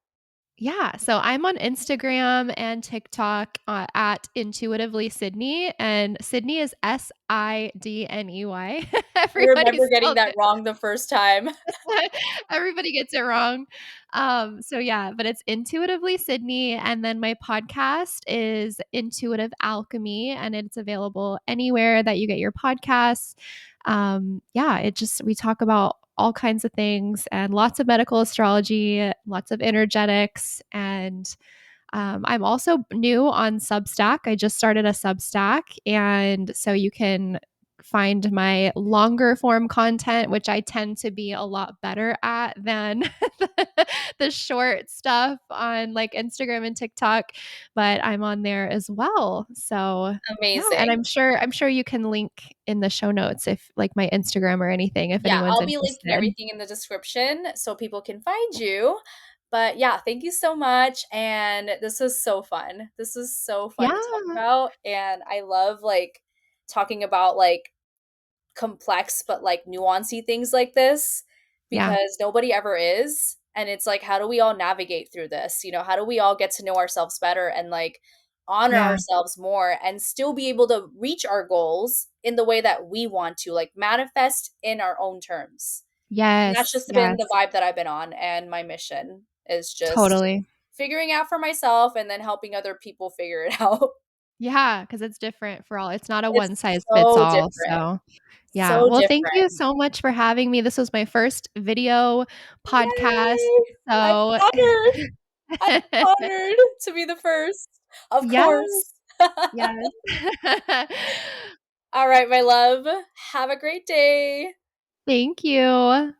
Yeah. So I'm on Instagram and TikTok at intuitively Sydney, and Sydney is Sidney. I Everybody remember getting spells that it. wrong the first time. Everybody gets it wrong. So yeah, but it's Intuitively Sydney. And then my podcast is Intuitive Alchemy, and it's available anywhere that you get your podcasts. Yeah, we talk about all kinds of things and lots of medical astrology, lots of energetics, and I'm also new on Substack. I just started a Substack, and so you can find my longer form content, which I tend to be a lot better at than the short stuff on like Instagram and TikTok, but I'm on there as well. So yeah, and Amazing. I'm sure you can link in the show notes if like my Instagram or anything if Yeah, anyone's I'll be linking interested. everything in the description so people can find you. But yeah, thank you so much. And this was so fun. This was so fun Yeah, to talk about. And I love like talking about like complex but like nuancy things like this, yeah, because nobody ever is. And it's like, how do we all navigate through this? How do we all get to know ourselves better and like honor yeah. ourselves more and still be able to reach our goals in the way that we want to, like manifest in our own terms. And that's Yes, just been the yes, vibe that I've been on. And my mission is just totally. figuring out for myself and then helping other people figure it out. Yeah, because it's different for all. It's not a one It's size fits so all. different. So, yeah. So Well, thank you different. so much for having me. This was my first video podcast. Yay! I'm So, honored. I'm honored to be the first. Of yes, course. yes. All right, my love. Have a great day. Thank you.